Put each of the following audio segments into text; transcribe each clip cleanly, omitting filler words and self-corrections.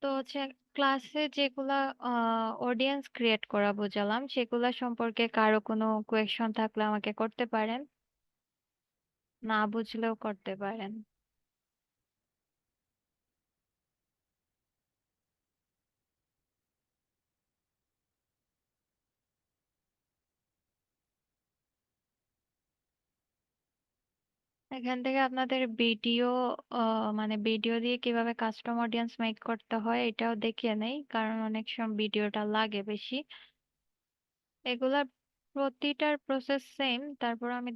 তো হচ্ছে ক্লাসে যেগুলা অডিয়েন্স ক্রিয়েট করা বোঝালাম সেগুলা সম্পর্কে কারো কোনো কোয়েকশন থাকলে আমাকে করতে পারেন, না বুঝলেও করতে পারেন। এখান থেকে আপনাদের ভিডিও, মানে ভিডিও দিয়ে কিভাবে কাস্টম অডিয়েন্স মেক করতে হয় এটাও দেখিয়ে নেই, কারণ অনেক সময় ভিডিওটা লাগে বেশি। এগুলা প্রতিটার প্রসেস সেম, তারপর আমি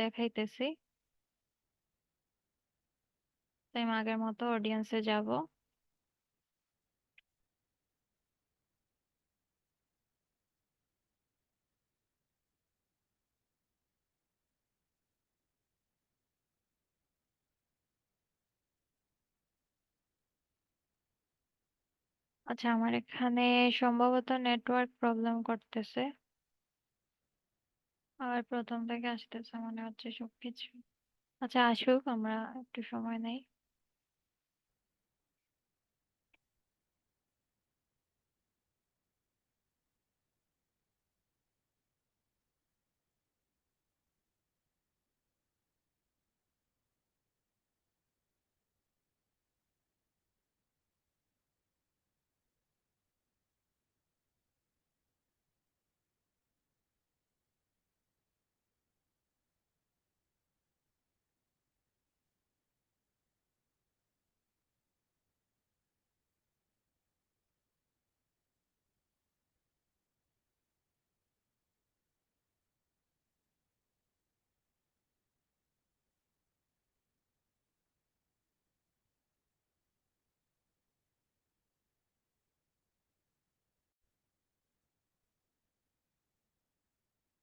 দেখাইতেছি। সেম আগের মতো অডিয়েন্সে যাব। আচ্ছা, আমার এখানে সম্ভবত নেটওয়ার্ক প্রবলেম করতেছে। আর প্রথম থেকে আসতেছে মনে হচ্ছে সবকিছু। আচ্ছা, আসুক, আমরা একটু সময় নেই।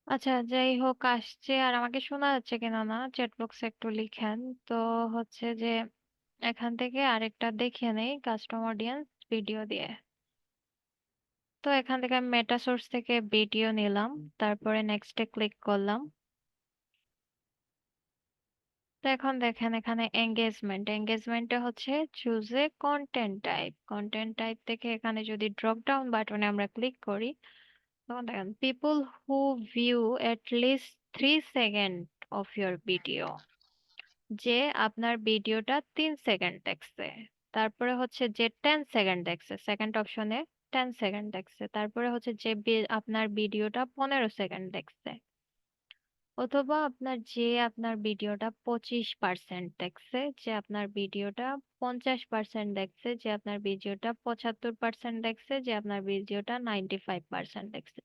আচ্ছা, যাই হোক, আসছে। আর আমাকে শোনা যাচ্ছে কিনা না চ্যাট বক্সে একটু লিখেন। তো হচ্ছে যে এখান থেকে আরেকটা দেখে নেই কাস্টম অডিয়েন্স ভিডিও দিয়ে। তো এখান থেকে আমি মেটা সোর্স থেকে ভিডিও নিলাম, তারপরে নেক্সটে ক্লিক করলাম। তো এখন দেখেন এখানে এঙ্গেজমেন্টে হচ্ছে চুজ এ কন্টেন্ট টাইপ থেকে এখানে যদি ড্রপ ডাউন বাটনে আমরা ক্লিক করি, তখন দেখেন people who view at least 3 second of your video, যে আপনার ভিডিওটা 3 সেকেন্ড দেখছে। তারপরে হচ্ছে যে 10 সেকেন্ড দেখছে, সেকেন্ড অপশনে 10 সেকেন্ড দেখছে। তারপরে হচ্ছে যে আপনার ভিডিওটা 15 সেকেন্ড দেখছে। অথবা আপনার ভিডিওটা 25% দেখছে, যে আপনার ভিডিওটা 50% দেখছে, যে আপনার ভিডিওটা 75% দেখছে, যে আপনার ভিডিওটা 95% দেখছে।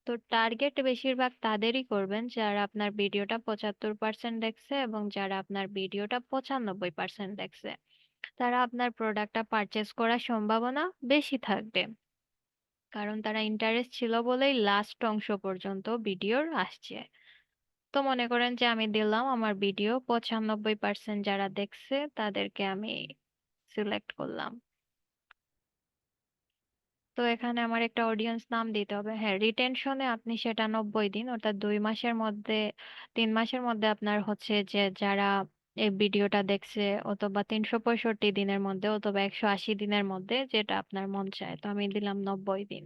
তো টার্গেট বেশিরভাগ তাদেরই করবেন যারা আপনার ভিডিওটা 75% দেখছে এবং যারা আপনার ভিডিওটা 95% দেখছে। তারা আপনার প্রোডাক্টটা পারচেজ করার সম্ভাবনা বেশি থাকবে, কারণ তারা ইন্টারেস্ট ছিল বলেই লাস্ট অংশ পর্যন্ত ভিডিওর আসছে। তো মনে করেন যে আমি দিলাম আমার ভিডিও 95% যারা দেখছে তাদেরকে আমি সিলেক্ট করলাম। তো এখানে আমার একটা অডিয়েন্স নাম দিতে হবে। হ্যাঁ, রিটেনশনে আপনি সেটা 90 দিন, অর্থাৎ 2 মাসের মধ্যে, 3 মাসের মধ্যে আপনার হচ্ছে যে যারা এই ভিডিওটা দেখছে, অথবা 365 দিনের মধ্যে, অথবা 180 দিনের মধ্যে, যেটা আপনার মন চায়। তো আমি দিলাম 90 দিন।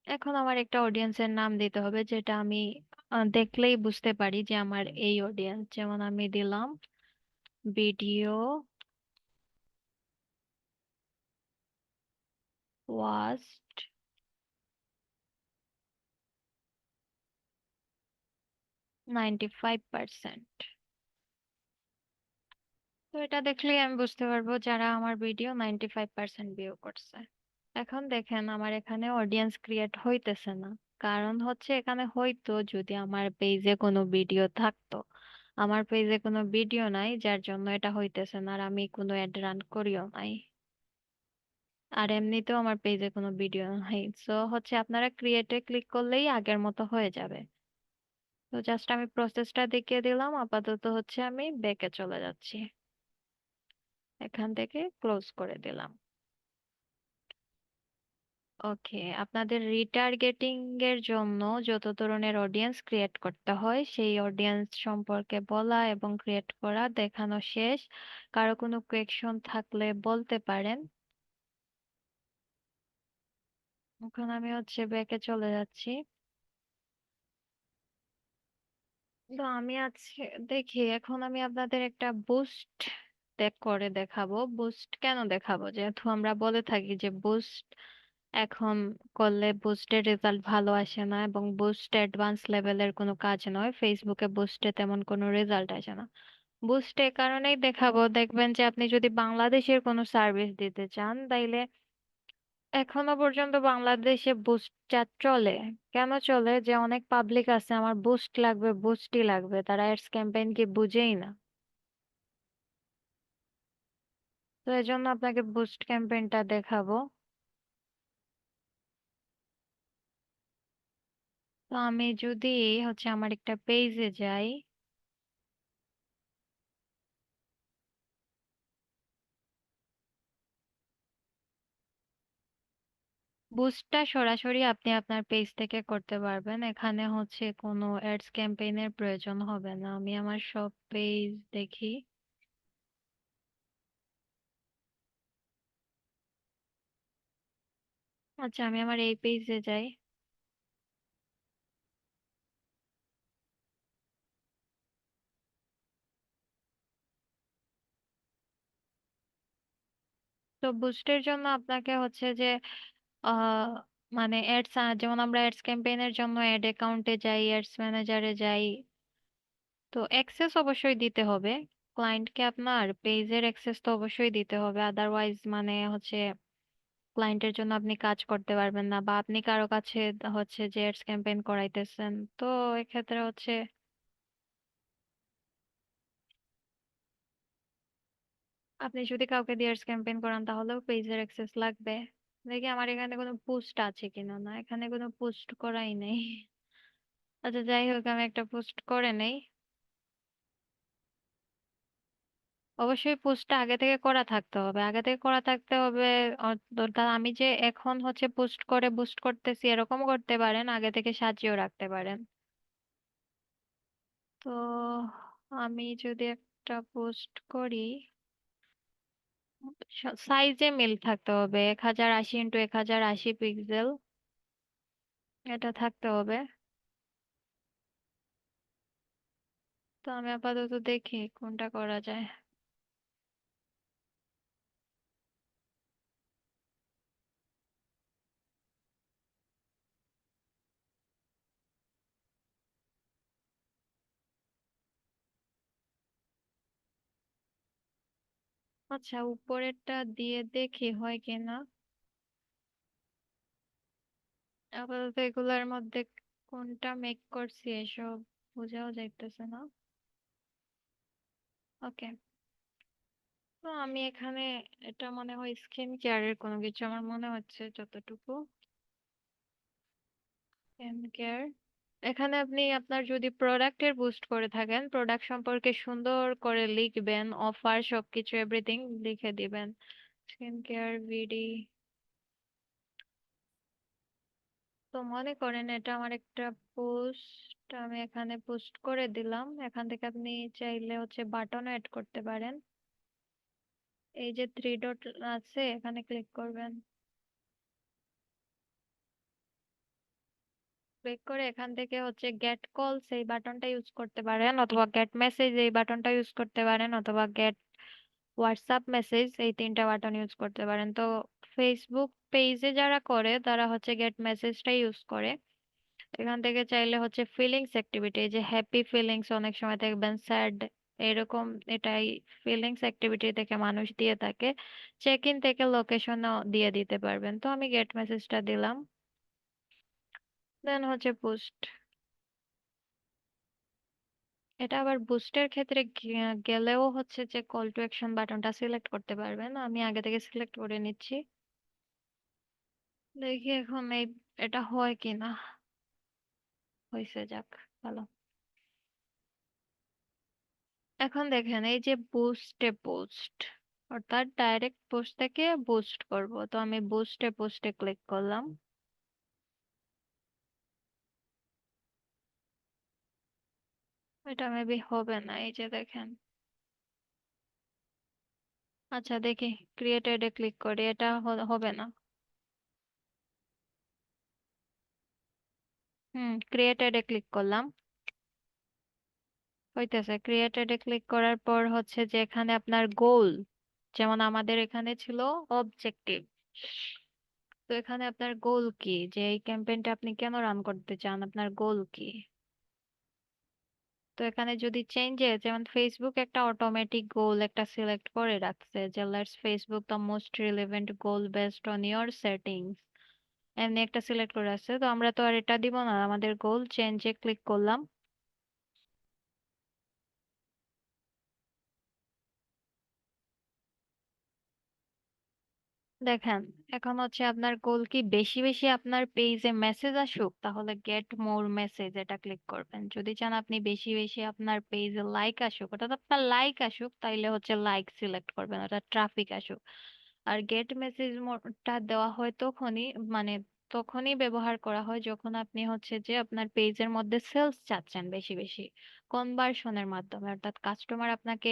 এখন আমার একটা অডিয়েন্সের নাম দিতে হবে, যেটা আমি দেখলেই বুঝতে পারি যে আমার এই অডিয়েন্স। যেমন আমি দিলাম ভিডিও ওয়াচড 95%। তো এটা দেখলেই আমি বুঝতে পারবো যারা আমার ভিডিও 95% ভিউ করছে। এখন দেখেন আমার এখানে অডিয়েন্স ক্রিয়েট হইতেছে না। কারণ হচ্ছে এখানে হয়তো যদি আমার পেজে কোনো ভিডিও থাকতো। আমার পেজে কোনো ভিডিও নাই, যার জন্য এটা হইতেছে না। আর আমি কোনো অ্যাড রান করিও নাই। আর এমনিতেও আমার পেজে কোনো ভিডিও নাই। সো হচ্ছে আপনারা ক্রিয়েটে ক্লিক করলেই আগের মতো হয়ে যাবে। তো জাস্ট আমি প্রসেসটা দেখিয়ে দিলাম। আপাতত হচ্ছে আমি ব্যাকে চলে যাচ্ছি, এখান থেকে ক্লোজ করে দিলাম। ওকে, আপনাদের রিটার্গেটিং এর জন্য যত ধরনের অডিয়েন্স ক্রিয়েট করতে হয় সেই অডিয়েন্স সম্পর্কে বলা এবং ক্রিয়েট করা দেখানো শেষ। কারো কোনো কোয়েকশন থাকলে বলতে পারেন। এখন আমি হচ্ছে ব্যাকে চলে যাচ্ছি। তো আমি আজকে দেখি, এখন আমি আপনাদের একটা বুস্ট করে দেখাবো। বুস্ট কেন দেখাবো, যেহেতু আমরা বলে থাকি যে বুস্ট এখন করলে বুস্টের রেজাল্ট ভালো আসে না এবং বুস্ট অ্যাডভান্স লেভেলের কোনো কাজ নয়, ফেসবুকে বুস্টে তেমন কোনো রেজাল্ট আসে না। বুস্ট এ কারণেই দেখাবো, দেখবেন যে আপনি যদি বাংলাদেশের কোনো সার্ভিস দিতে চান তাইলে এখনো পর্যন্ত বাংলাদেশে বুস্ট চলে। কেন চলে? যে অনেক পাবলিক আছে আমার বুস্ট লাগবে, বুস্টই লাগবে, তারা অ্যাডস ক্যাম্পেইন কি বুঝেই না। তো এই জন্য আপনাকে বুস্ট ক্যাম্পেইনটা দেখাবো। তো আমি যদি হচ্ছে আমার একটা পেজে যাই, বুস্টটা সরাসরি আপনি আপনার পেজ থেকে করতে পারবেন, এখানে হচ্ছে কোনো অ্যাডস ক্যাম্পেইনের প্রয়োজন হবে না। আমি আমার সব পেজ দেখি। আচ্ছা, আমি আমার এই পেজে যাই। তো বুস্টের জন্য আপনাকে হচ্ছে যে আহ মানে অ্যাডস, যেমন আমরা অ্যাডস ক্যাম্পেইনের জন্য অ্যাড অ্যাকাউন্টে যাই, অ্যাডস ম্যানেজারে যাই। তো অ্যাক্সেস অবশ্যই দিতে হবে ক্লায়েন্টকে, আপনার পেজের অ্যাক্সেস তো অবশ্যই দিতে হবে, আদারওয়াইজ মানে হচ্ছে ক্লায়েন্টের জন্য আপনি কাজ করতে পারবেন না, বা আপনি কারো কাছে হচ্ছে যে অ্যাডস ক্যাম্পেইন করাইতেছেন। তো এক্ষেত্রে হচ্ছে আপনি যদি কাউকে দিয়ে অ্যাডস ক্যাম্পেইন করান তাহলেও পেজের অ্যাক্সেস লাগবে। দেখি আমার এখানে কোনো পোস্ট আছে কিনা, না এখানে কোনো পোস্ট করাই নেই। আচ্ছা যাই হোক, আমি একটা পোস্ট করে নেই। অবশ্যই পোস্টটা আগে থেকে করা থাকতে হবে, আগে থেকে করা থাকতে হবে। দরকার আমি যে এখন হচ্ছে পোস্ট করে বুস্ট করতেছি এরকম করতে পারেন, আগে থেকে সাজিয়েও রাখতে পারেন। তো আমি যদি একটা পোস্ট করি, সাইজে মিল থাকতে হবে, 1080x1080 পিক্সেল, এটা থাকতে হবে। তো আমি আপাতত দেখি কোনটা করা যায়। আচ্ছা, উপরেরটা দিয়ে দেখি হয় কিনা। আপাতত এগুলার মধ্যে কোনটা মেক করছি এসব বোঝাও যাইতেছে না। ওকে, তো আমি এখানে, এটা মনে হয় স্কিন কেয়ারের কোনো কিছু আমার মনে হচ্ছে যতটুকু। স্কিন কেয়ার, এখানে আপনি আপনার যদি প্রোডাক্টের বুস্ট করে থাকেন প্রোডাক্ট সম্পর্কে সুন্দর করে লিখবেন, অফার সবকিছু এভরিথিং লিখে দিবেন। স্কিন কেয়ার ভিডি। তো মনে করেন এটা আমার একটা পোস্ট, আমি এখানে পোস্ট করে দিলাম। এখান থেকে আপনি চাইলে হচ্ছে বাটন অ্যাড করতে পারেন। এই যে থ্রি ডট আছে এখানে ক্লিক করবেন। ক্লিক করে এখান থেকে হচ্ছে গেট কলস এই বাটনটা ইউজ করতে পারেন, অথবা গেট মেসেজ এই বাটনটা ইউজ করতে পারেন, অথবা গেট হোয়াটসঅ্যাপ মেসেজ এই তিনটা বাটন ইউজ করতে পারেন। তো ফেসবুক পেজে যারা করে তারা হচ্ছে গেট মেসেজটা ইউজ করে। এখান থেকে চাইলে হচ্ছে ফিলিংস অ্যাক্টিভিটি, যে হ্যাপি ফিলিংস অনেক সময় দেখবেন স্যাড এরকম, এটাই ফিলিংস অ্যাক্টিভিটি থেকে মানুষ দিয়ে থাকে। চেক ইন থেকে লোকেশনও দিয়ে দিতে পারবেন। তো আমি গেট মেসেজটা দিলাম, দেন হচ্ছে পোস্ট। এটা আবার বুস্টের ক্ষেত্রে গেলেও হচ্ছে যে কল টু অ্যাকশন বাটনটা সিলেক্ট করতে পারবেন, আমি আগে থেকে সিলেক্ট করে নিচ্ছি। দেখি এখন এটা হয় কিনা। হয়েছে, যাক ভালো। এখন দেখেন এই যে বুস্টে পোস্ট, অর্থাৎ ডাইরেক্ট পোস্ট থেকে বুস্ট করব, তো আমি বুস্টে পোস্টে ক্লিক করলাম। এটা মেবি হবে না, এই যে দেখেন। আচ্ছা দেখি, ক্রিয়েটেড এ ক্লিক করি, এটা হবে না। ক্রিয়েটেড এ ক্লিক করলাম, হইতেছে। ক্রিয়েটেড এ ক্লিক করার পর হচ্ছে যে এখানে আপনার গোল, যেমন আমাদের এখানে ছিল অবজেক্টিভ, তো এখানে আপনার গোল কি, যে এই ক্যাম্পেইনটা আপনি কেন রান করতে চান, আপনার গোল কি। তো এখানে যদি চেঞ্জে, যেমন ফেসবুক একটা অটোমেটিক গোল একটা সিলেক্ট করে রাখছে, যে let's Facebook the most relevant goal based on your settings, এমনি একটা সিলেক্ট করে রাখছে। তো আমরা তো আর এটা দিব না, আমাদের গোল চেঞ্জে ক্লিক করলাম। দেখেন, এখন হচ্ছে আপনার গোল কি বেশি বেশি আপনার পেজে মেসেজ আসুক, তাহলে গেট মোর মেসেজ এটা ক্লিক করবেন। যদি চান আপনি বেশি বেশি আপনার পেজে লাইক আসুক, অর্থাৎ আপনার লাইক আসুক, তাইলে হচ্ছে লাইক সিলেক্ট করবেন, অর্থাৎ ট্রাফিক আসুক। আর গেট মেসেজ মোডটা দেওয়া হয় তখনই, মানে তখনই ব্যবহার করা হয় যখন আপনি হচ্ছে যে আপনার পেজের মধ্যে সেলস চাচ্ছেন বেশি বেশি, কনভার্সনের মাধ্যমে, অর্থাৎ কাস্টমার আপনাকে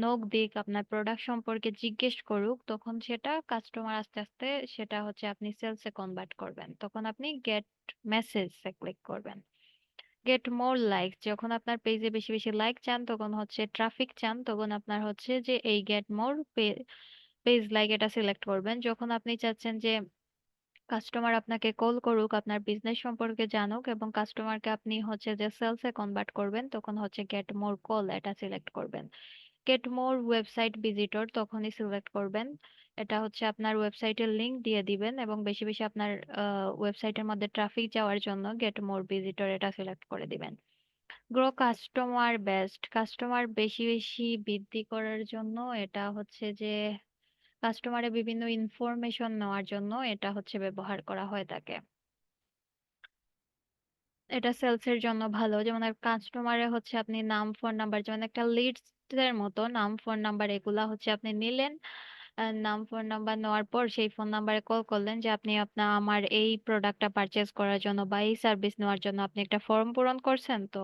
নক দিক, আপনার প্রোডাক্ট সম্পর্কে জিজ্ঞেস করুক, তখন সেটা কাস্টমার আস্তে আস্তে সেটা হচ্ছে আপনি সেলসে কনভার্ট করবেন, তখন আপনি গেট মেসেজ এ ক্লিক করবেন। গেট মোর লাইক, যখন আপনার পেজে বেশি বেশি লাইক চান, তখন হচ্ছে ট্রাফিক চান, তখন আপনার হচ্ছে যে এই গেট মোর পেজ লাইক এটা সিলেক্ট করবেন। যখন আপনি চাচ্ছেন যে কাস্টমার আপনাকে কল করুক, আপনার বিজনেস সম্পর্কে জানুক, এবং কাস্টমারকে আপনি হচ্ছে যে সেলসে কনভার্ট করবেন, তখন হচ্ছে গেট মোর কল এটা সিলেক্ট করবেন। গেট মোর ওয়েবসাইট ভিজিটর তখনই সিলেক্ট করবেন। এটা হচ্ছে আপনার ওয়েবসাইটের লিংক দিয়ে দিবেন, এবং বেশি বেশি আপনার ওয়েবসাইটের মধ্যে ট্রাফিক যাওয়ার জন্য গেট মোর ভিজিটর এটা সিলেক্ট করে দিবেন। গ্রো কাস্টমার বেস্ট, কাস্টমার বেশি বেশি বৃদ্ধি করার জন্য এটা হচ্ছে যে কাস্টমারের বিভিন্ন ইনফরমেশন নেওয়ার জন্য এটা হচ্ছে ব্যবহার করা হয়ে থাকে। এটা সেলস এর জন্য ভালো, যেমন কাস্টমারে হচ্ছে আপনি নাম ফোন নাম্বার, যেমন একটা লিডস এর মতো নাম ফোন নাম্বার এগুলা হচ্ছে আপনি নিলেন। নাম ফোন নাম্বার নেওয়ার পর সেই ফোন নাম্বারে কল করলেন যে আপনি আপনার আমার এই প্রোডাক্টটা পারচেজ করার জন্য বা এই সার্ভিস নেওয়ার জন্য আপনি একটা ফর্ম পূরণ করছেন, তো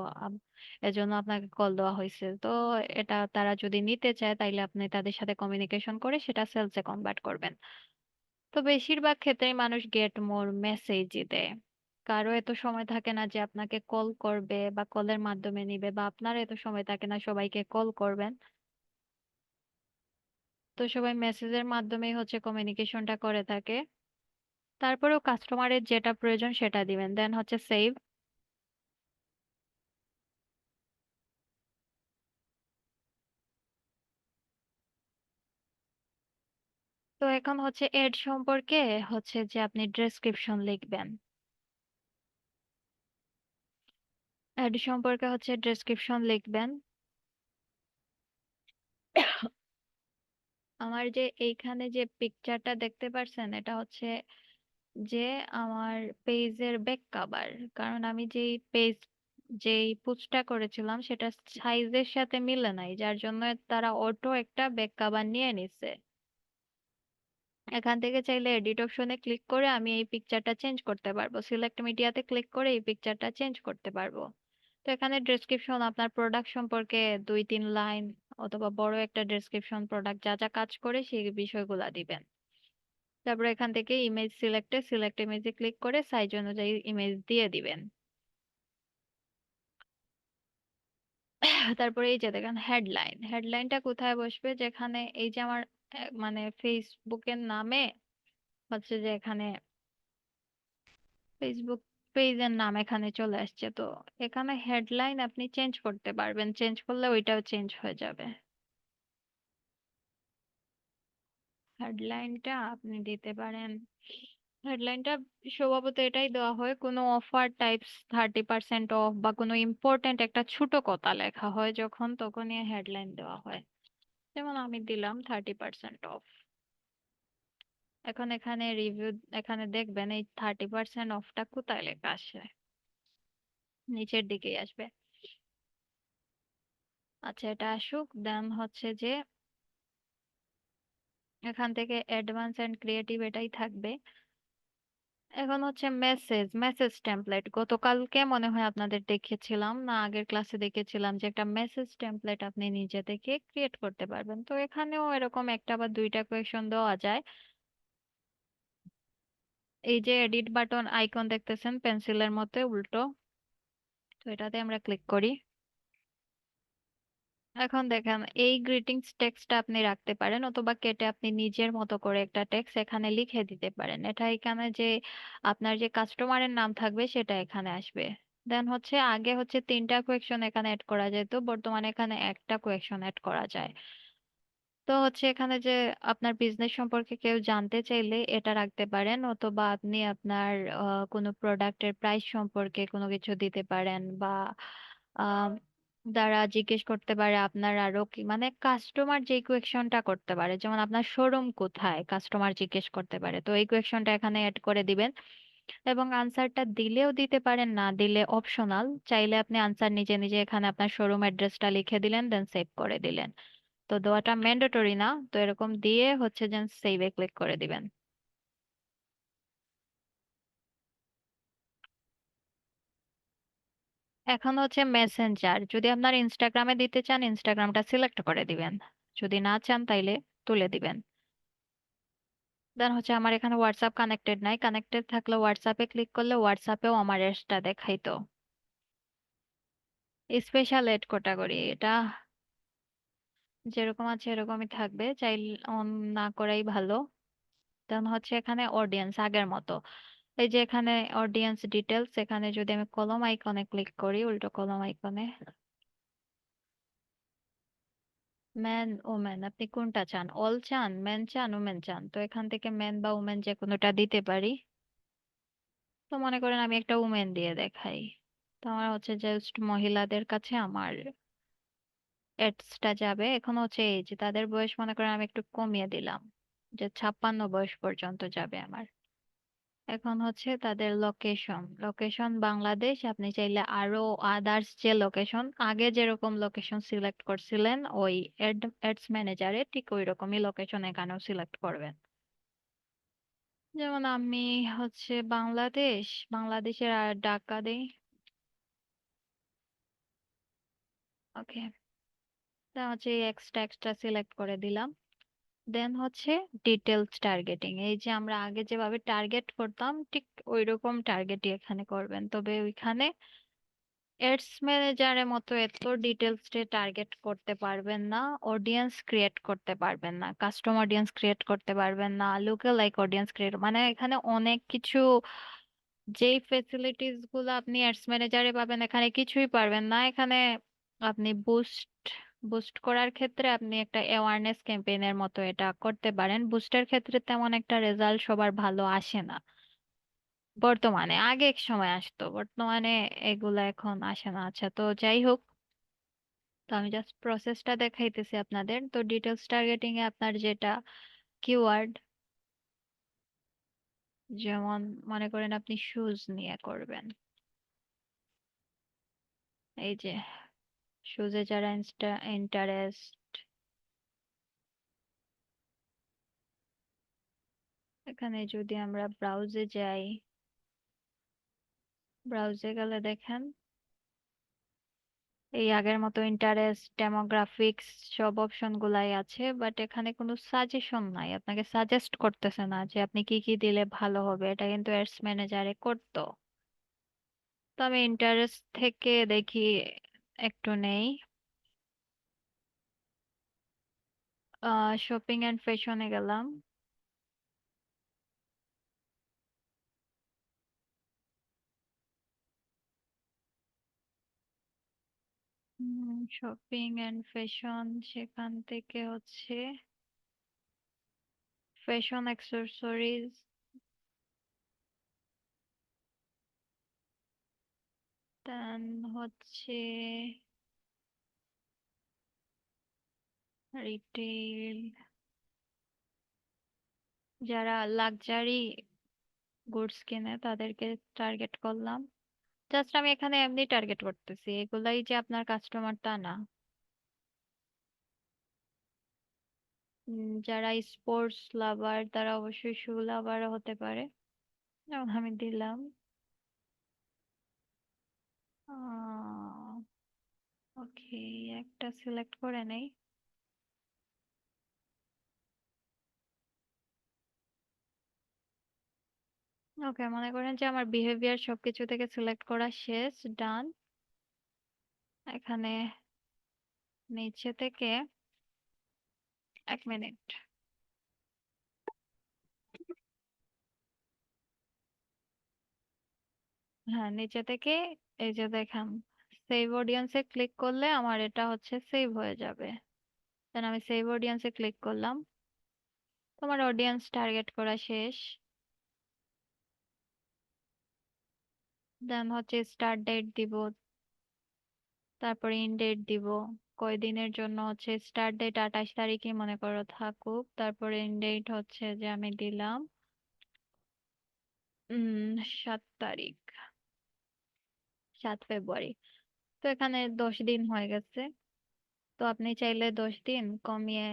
এজন্য আপনাকে কল দেওয়া হয়েছে। তো এটা তারা যদি নিতে চায়, তাইলে আপনি তাদের সাথে কমিউনিকেশন করে সেটা সেলসে কনভার্ট করবেন। তো বেশিরভাগ ক্ষেত্রেই মানুষ গেট মোর মেসেজই দেয়। কারো এত সময় থাকে না যে আপনাকে কল করবে বা কলের মাধ্যমে নিবে, বা আপনার এত সময় থাকে না সবাইকে কল করবেন। তো সবাই মেসেজের মাধ্যমেই হচ্ছে কমিউনিকেশনটা করে থাকে। তারপরেও কাস্টমারের যেটা প্রয়োজন সেটা দিবেন, দেন হচ্ছে সেভ। তো এখন হচ্ছে এড সম্পর্কে হচ্ছে যে আপনি ডেসক্রিপশন লিখবেন। এড সম্পর্কে হচ্ছে ডেসক্রিপশন লিখবেন। আমার যে এইখানে যে পিকচারটা দেখতে পারছেন, এটা হচ্ছে যে আমার পেজের ব্যাক কভার। কারণ আমি যেই পোস্টটা করেছিলাম সেটা সাইজের সাথে মিলে নাই, যার জন্য তারা অটো একটা ব্যাক কভার নিয়ে নিছে। এখান থেকে চাইলে এডিট অপশনে ক্লিক করে আমি এই পিকচারটা চেঞ্জ করতে পারবো, সিলেক্ট মিডিয়াতে ক্লিক করে এই পিকচারটা চেঞ্জ করতে পারবো। তো এখানে ডেসক্রিপশন আপনার প্রোডাক্ট সম্পর্কে 2-3 লাইন, অথবা বড় একটা ডেসক্রিপশন, প্রোডাক্ট যা যা কাজ করে সেই বিষয়গুলা দিবেন। তারপর এখান থেকে ইমেজ সিলেক্ট ইমেজে ক্লিক করে সাইজ অনুযায়ী ইমেজ দিয়ে দিবেন। তারপরে এই যে দেখেন হেডলাইন, হেডলাইনটা কোথায় বসবে, যেখানে এই যে আমার মানে ফেসবুকের নামে হচ্ছে যে এখানে ফেসবুক পেজের নাম এখানে চলে আসছে, তো এখানে হেডলাইন আপনি চেঞ্জ করতে পারবেন, চেঞ্জ করলে ওইটাও চেঞ্জ হয়ে যাবে। হেডলাইনটা আপনি দিতে পারেন, হেডলাইনটা স্বভাবত এটাই দেওয়া হয়, কোনো অফার টাইপস 30% অফ বা কোনো ইম্পর্টেন্ট একটা ছোট কথা লেখা হয় যখন, তখনই হেডলাইন দেওয়া হয়। যেমন আমি দিলাম 30% অফ। এখন এখানে রিভিউ, এখানে দেখবেন এই 30% অফটা কোথায় লেখা আসে, নিচের দিকেই আসবে। আচ্ছা এটা আসুক, দেন হচ্ছে যে এখান থেকে অ্যাডভান্স এন্ড ক্রিয়েটিভ এটাই থাকবে। এখন হচ্ছে মেসেজ মেসেজ টেমপ্লেট, গতকালকে মনে হয় আপনাদের দেখেছিলাম না আগের ক্লাসে দেখেছিলাম যে একটা মেসেজ টেমপ্লেট আপনি নিজে থেকে ক্রিয়েট করতে পারবেন। তো এখানেও এরকম একটা বা দুইটা কোয়েকশন দেওয়া যায়। এই যে এডিট বাটন আইকন দেখতেছেন পেন্সিলের মতো উল্টো, তো এটাতে আমরা ক্লিক করি। এখন দেখেন এই গ্রিটিংস টেক্সটটা আপনি রাখতে পারেন অথবা কেটে আপনি নিজের মতো করে একটা টেক্সট এখানে লিখে দিতে পারেন। এটা এখানে যে আপনার যে কাস্টমারের নাম থাকবে সেটা এখানে আসবে। দেন হচ্ছে আগে হচ্ছে তিনটা কোয়েকশন এখানে অ্যাড করা যেত, বর্তমানে এখানে একটা কোয়েকশন অ্যাড করা যায়। তো হচ্ছে এখানে যে আপনার বিজনেস সম্পর্কে কেউ জানতে চাইলে এটা রাখতে পারেন, অথবা আপনি আপনার কোনো প্রোডাক্টের প্রাইস সম্পর্কে কোনো কিছু দিতে পারেন, বা আহ, দ্বারা জিজ্ঞেস করতে পারে আপনার আরো কি মানে কাস্টমার যে কোয়েকশনটা করতে পারে, যেমন আপনার শোরুম কোথায় কাস্টমার জিজ্ঞেস করতে পারে, তো এই কোয়েকশনটা এখানে অ্যাড করে দিবেন। এবং আনসারটা দিলেও দিতে পারেন, না দিলে অপশনাল, চাইলে আপনি আনসার নিজে নিজে এখানে আপনার শোরুম অ্যাড্রেসটা লিখে দিলেন দেন সেভ করে দিলেন। তো দেওয়াটা ম্যান্ডেটরি না, তো এরকম দিয়ে হচ্ছে যেন সেভে ক্লিক করে দিবেন। এখন হচ্ছে মেসেঞ্জার, যদি আপনার ইনস্টাগ্রামে দিতে চান ইনস্টাগ্রামটা সিলেক্ট করে দিবেন, যদি না চান তাইলে তুলে দিবেন। দেন হচ্ছে আমার এখানে হোয়াটসঅ্যাপ কানেক্টেড নাই, কানেক্টেড থাকলে হোয়াটসঅ্যাপে ক্লিক করলে হোয়াটসঅ্যাপেও আমার এসটা দেখাইতো। স্পেশাল এড ক্যাটাগরি এটা যেরকম আছে এরকমই থাকবে, চাইলে অন না করাই ভালো। দেন হচ্ছে এখানে অডিয়েন্স আগের মতো, এই যে এখানে অডিয়েন্স ডিটেলস, এখানে যদি আমি কলম আইকনে ক্লিক করি, উল্টো কলম আইকনে ম্যান ওমেন আপনি কোনটা চান, অল চান, মেন চান, ওমেন চান, তো এখান থেকে মেন বা ওমেন যে কোনোটা দিতে পারি। তো মনে করেন আমি একটা উমেন দিয়ে দেখাই, তো আমার হচ্ছে জাস্ট মহিলাদের কাছে আমার এডসটা যাবে। এখন হচ্ছে এই যে তাদের বয়স মনে করেন আমি একটু কমিয়ে দিলাম, যে 56 বয়স পর্যন্ত যাবে আমার। এখন হচ্ছে তাদের লোকেশন, লোকেশন বাংলাদেশ, আপনি চাইলে আরো আদার্স যে লোকেশন আগে যেরকম লোকেশন সিলেক্ট করছিলেন ওই অ্যাডস ম্যানেজারে ঠিক ওই রকমই লোকেশন এখানেও সিলেক্ট করবেন। যেমন আমি হচ্ছে বাংলাদেশ, বাংলাদেশের আর ঢাকা দেই। ওকে, তা হচ্ছে এক্সট্রা এক্সট্রা সিলেক্ট করে দিলাম। দেন হচ্ছে ডিটেলস টার্গেটিং, এই যে আমরা আগে যেভাবে টার্গেট করতাম ঠিক ওই রকম টার্গেটই এখানে করবেন, তবে ওইখানে এডস ম্যানেজারের মতো এত ডিটেলস এ টার্গেট করতে পারবেন না, অডিয়েন্স ক্রিয়েট করতে পারবেন না, কাস্টম অডিয়েন্স ক্রিয়েট করতে পারবেন না, লুকে লাইক অডিয়েন্স ক্রিয়েট মানে এখানে অনেক কিছু, যেই ফেসিলিটিস গুলো আপনি অ্যাডস ম্যানেজারে পাবেন এখানে কিছুই পারবেন না। এখানে আপনি বুস্ট বুস্ট করার ক্ষেত্রে আপনি একটা অ্যাওয়ারনেস ক্যাম্পেইনের মতো এটা করতে পারেন, বুস্টের ক্ষেত্রে তেমন একটা রেজাল্ট সবার ভালো আসে না বর্তমানে, আগে এক সময় আসতো, বর্তমানে এগুলা এখন আসে না। আচ্ছা তো যাই হোক, তো আমি জাস্ট প্রসেসটা দেখাইতেছি আপনাদের। তো ডিটেলস টার্গেটিং এ আপনার যেটা কিওয়ার্ড, যেমন মনে করেন আপনি শুজ নিয়ে করবেন, এই যে শুজে যারা ইন্টারেস্ট, এখানে যদি আমরা ব্রাউজে যাই, ব্রাউজে গেলে দেখেন এই আগের মতো ইন্টারেস্ট ডেমোগ্রাফিক্স সব অপশন গুলাই আছে, বাট এখানে কোনো সাজেশন নাই, আপনাকে সাজেস্ট করতেছে না যে আপনি কি কি দিলে ভালো হবে, এটা কিন্তু অ্যাডস ম্যানেজারে করতো। তো আমি ইন্টারেস্ট থেকে দেখি একটু নেই, শপিং এন্ড ফ্যাশনে গেলাম। শপিং এন্ড ফ্যাশন, সেখান থেকে হচ্ছে ফ্যাশন অ্যাক্সেসরিজ, দেন হচ্ছে রিটেল, যারা লাক্সারি গুডস কিনে তাদেরকে টার্গেট করলাম। জাস্ট আমি এখানে এমনি টার্গেট করতেছি, এগুলাই যে আপনার কাস্টমার তা না। যারা স্পোর্টস লাভার তারা অবশ্যই শু লাভার হতে পারে। যেমন আমি দিলাম ওকে, একটা সিলেক্ট করে নেই। ওকে, মনে করেন যে আমার বিহেভিয়ার সবকিছু থেকে সিলেক্ট করা শেষ, ডান। এখানে নিচে থেকে, 1 মিনিট। হ্যাঁ, নিচে থেকে এই যে দেখেন, সেভ অডিয়েন্সে ক্লিক করলে আমার এটা হচ্ছে সেভ হয়ে যাবে। দেন আমি সেভ অডিয়েন্সে ক্লিক করলাম, তোমার অডিয়েন্স টার্গেট করা শেষ। দেন হচ্ছে স্টার্ট ডেট দিব, তারপরে ইন ডেট দিব। কয়দিনের জন্য হচ্ছে স্টার্ট ডেট 28 তারিখই মনে করো থাকুক, তারপরে ইন ডেট হচ্ছে যে আমি দিলাম 7 তারিখ, 7 ফেব্রুয়ারি। তো এখানে 10 দিন হয়ে গেছে। তো আপনি চাইলে 10 দিন কমিয়ে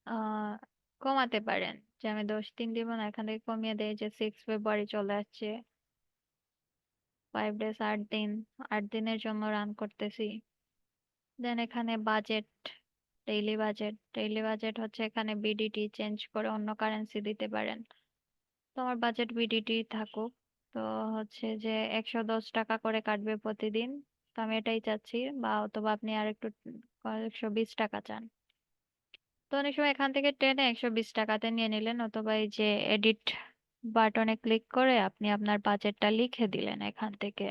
আহ কমাতে পারেন, যে আমি 10 দিন দিব না, এখান থেকে কমিয়ে দেয় যে 6 ফেব্রুয়ারি চলে আসছে, 5 ডেজ, 8 দিন, 8 দিনের জন্য রান করতেছি। দেন এখানে বাজেট, ডেইলি বাজেট হচ্ছে এখানে বিডিটি চেঞ্জ করে অন্য কারেন্সি দিতে পারেন। তোমার বাজেট বিডিটি থাকুক। তো হচ্ছে যে 110 টাকা করে কাটবে প্রতিদিন। তো আমি এটাই চাচ্ছি, বা অথবা আপনি আর একটু 120 টাকা চান, তো অনেক সময় এখান থেকে টেনে 120 টাকাতে নিয়ে নিলেন, অথবা এই যে এডিট বাটনে ক্লিক করে আপনি আপনার বাজেটটা লিখে দিলেন এখান থেকে।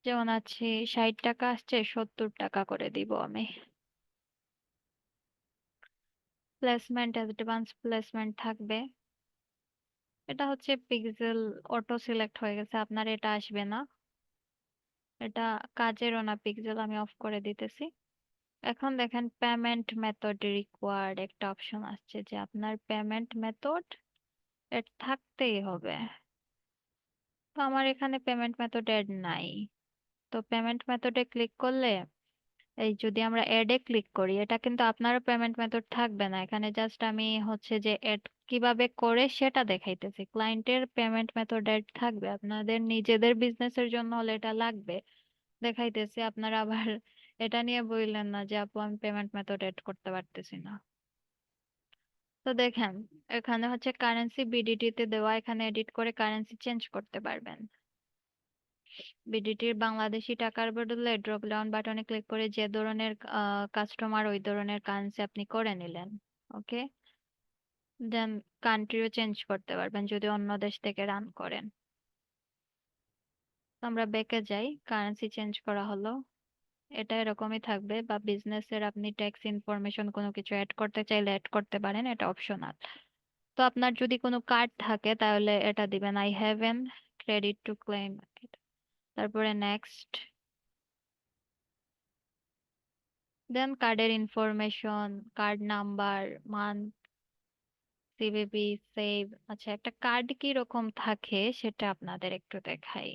যেমন আছে 60 টাকা আসছে, 70 টাকা করে দিব আমি। প্লেসমেন্ট, অ্যাডভান্স প্লেসমেন্ট থাকবে। এটা হচ্ছে পিক্সেল অটো সিলেক্ট হয়ে গেছে, আপনার এটা আসবে না। এটা কাজেরও না পিক্সেল, আমি অফ করে দিতেছি। এখন দেখেন পেমেন্ট মেথড রিকোয়ার্ড একটা অপশন আসছে, যে আপনার পেমেন্ট মেথড এটা থাকতেই হবে। তো আমার এখানে পেমেন্ট মেথড এড নাই। তো পেমেন্ট মেথডে ক্লিক করলে, এই যদি আমরা এড এ ক্লিক করি, এটা কিন্তু আপনারও পেমেন্ট মেথড থাকবে না, এখানে জাস্ট আমি হচ্ছে যে এড কিভাবে করে সেটা দেখাইতেছি। ক্লায়েন্টের পেমেন্ট মেথড এড থাকবে, আপনাদের নিজেদের বিজনেসের জন্য হলে এটা লাগবে। দেখাইতেছি, আপনারা আবার এটা নিয়ে বললেন না যে আপু আমি পেমেন্ট মেথড এড করতে পারতেছি না। তো দেখেন, এখানে হচ্ছে কারেন্সি বিডিটি তে দেওয়া, এখানে এডিট করে কারেন্সি চেঞ্জ করতে পারবেন। বিডিটির বাংলাদেশি টাকার বদলে ড্রপ ডাউন বাটনে ক্লিক করে যে ধরনের কাস্টমার ওই ধরনের কারেন্সি আপনি করে নিলেন। ওকে, দেন কান্ট্রিও চেঞ্জ করতে পারবেন যদি অন্য দেশ থেকে রান করেন। তো আমরা ব্যাকে যাই, কারেন্সি চেঞ্জ করা হলো। এটা এরকমই থাকবে, বা বিজনেসের আপনি ট্যাক্স ইনফরমেশন কোনো কিছু অ্যাড করতে চাইলে অ্যাড করতে পারেন, এটা অপশনাল। তো আপনার যদি কোনো কার্ড থাকে তাহলে এটা দিবেন I have an credit to claim, তারপরে নেক্সট। দেন কার্ডের information, card number, month, CVV, save. আচ্ছা, একটা কার্ড কি রকম থাকে সেটা আপনাদের একটু দেখাই।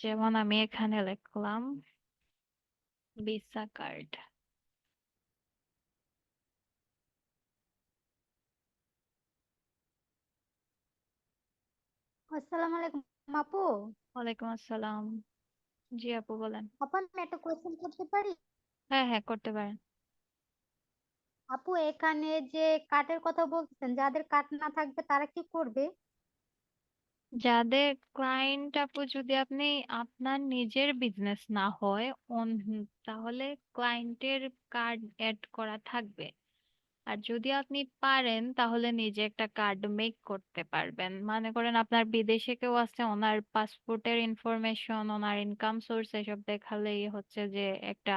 যেমন আমি এখানে লিখলাম ভিসা কার্ড। আসসালামু আলাইকুম আপু। ওয়ালাইকুম আসসালাম। জি আপু বলেন। আপু আমি একটা কোয়েশ্চেন করতে পারি? হ্যাঁ হ্যাঁ, করতে পারেন। আপু এখানে যে কার্ডের কথা বলতেছেন, যাদের কার্ড না থাকবে তারা কি করবে? যাদের ক্লায়েন্ট আপু, যদি আপনি আপনার নিজের বিজনেস না হয় তাহলে ক্লায়েন্টের কার্ড এড করা থাকবে। আর যদি আপনি পারেন তাহলে নিজে একটা কার্ড মেক করতে পারবেন। মনে করেন আপনার বিদেশে কেউ আছে, ওনার পাসপোর্টের ইনফরমেশন, ওনার ইনকাম সোর্স এসব দেখালেই হচ্ছে যে একটা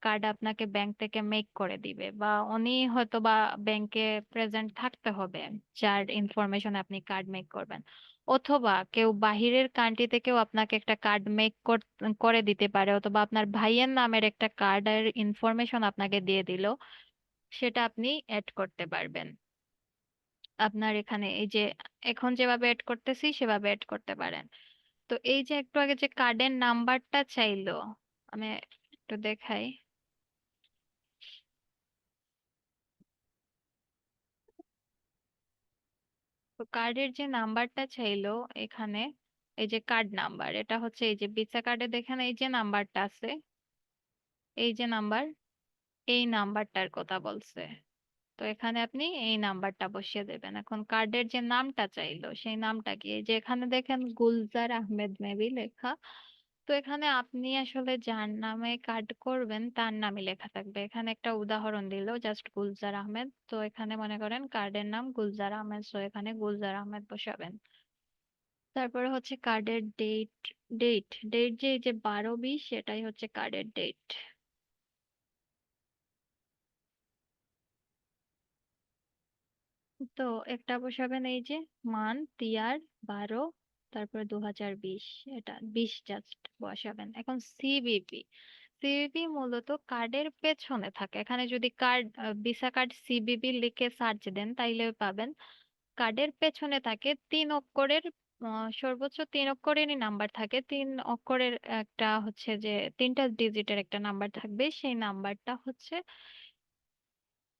কার্ড আপনাকে ব্যাংক থেকে মেক করে দিবে, বা উনি হয়তো বা ব্যাংকে প্রেজেন্ট থাকতে হবে যার ইনফরমেশন আপনি কার্ড মেক করবেন। অথবা কেউ বাহিরের কান্ট্রি থেকেও আপনাকে একটা কার্ড মেক করে দিতে পারে, অথবা আপনার ভাইয়ের নামের একটা কার্ডের ইনফরমেশন আপনাকে দিয়ে দিল, সেটা আপনি অ্যাড করতে পারবেন। আপনার এখানে এই যে এখন যেভাবে অ্যাড করতেছি সেভাবে অ্যাড করতে পারেন। তো এই যে একটু আগে যে কার্ডের নাম্বারটা চাইলো, আমি একটু দেখাই। তো কার্ডের যে নাম্বারটা চাইলো এখানে, এই যে কার্ড নাম্বার, এটা হচ্ছে এই যে ভিসা কার্ডে দেখেন এই যে নাম্বারটা আছে, এই যে নাম্বার, এই নাম্বারটার কথা বলছে। তো এখানে আপনি এই নাম্বারটা বসিয়ে দেবেন। এখন কার্ডের যে নামটা চাইলো সেই নামটা কি, এই যে এখানে দেখেন গুলজার আহমেদ মেবি লেখা। তো এখানে আপনি আসলে যার নামে কার্ড করবেন তার নামই লেখা থাকবে। এখানে একটা উদাহরণ দিল জাস্ট গুলজার আহমেদ, তো এখানে মনে করেন কার্ডের নাম গুলজার আহমেদ, তো এখানে গুলজার আহমেদ বসাবেন। তারপরে হচ্ছে কার্ডের ডেট, ডেট ডেট যে এই যে 12-20 সেটাই হচ্ছে কার্ডের ডেট। তো একটা বসাবেন এই যে মান্থ ইয়ার 12, তারপরে 2020, এটা 20 জাস্ট বসাবেন। এখন সিবিপি, সিবিপি মূলত কার্ডের পেছনে থাকে। এখানে যদি কার্ড ভিসা কার্ড সিবিপি লিখে সার্চ দেন তাইলে পাবেন। কার্ডের পেছনে থাকে 3 অক্ষরের, সর্বোচ্চ 3 অক্ষরেরই নাম্বার থাকে। 3 অক্ষরের একটা হচ্ছে যে 3টা ডিজিটের একটা নাম্বার থাকবে, সেই নাম্বারটা হচ্ছে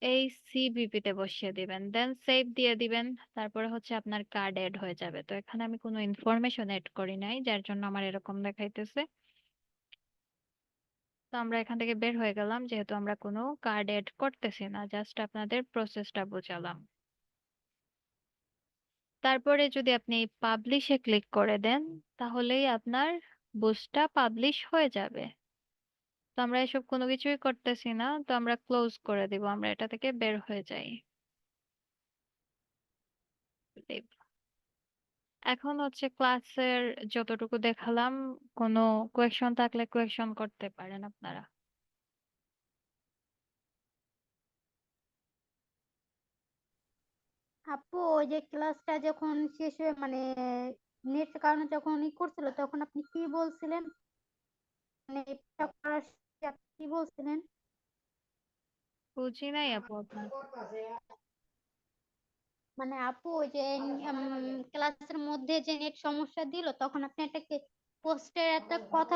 এই সিবিপি তে বসিয়ে দিবেন, দেন সেভ দিয়ে দিবেন। তারপরে হচ্ছে আপনার কার্ড এড হয়ে যাবে। তো এখানে আমি কোনো ইনফরমেশন এড করি নাই যার জন্য আমার এরকম দেখাইতেছে। তো আমরা এখান থেকে বের হয়ে গেলাম যেহেতু আমরা কোনো কার্ড এড করতেছি না, জাস্ট আপনাদের প্রসেসটা বোঝালাম। তারপরে যদি আপনি পাবলিশে ক্লিক করে দেন তাহলেই আপনার বুস্টটা পাবলিশ হয়ে যাবে। তো আমরা এসব কোনো কিছুই করতেছি না, তো আমরা ক্লোজ করে দিব, আমরা এটা থেকে বের হয়ে যাই। এখন হচ্ছে ক্লাসের যতটুকু দেখালাম, কোনো কোয়েকশন থাকলে কোয়েকশন করতে পারেন আপনারা। আপু ওই যে ক্লাসটা যখন শেষ হয়ে মানে নেট কারণে যখন করছিল তখন আপনি কি বলছিলেন, মানে এটা করার শেষে আপনি কি বলছিলেন? বুঝি নাই আপু আপনার। মানে আপু ওই যে ক্লাসের মধ্যে যে নেট সমস্যা দিল তখন আপনি একটা পোস্টের একটা কথা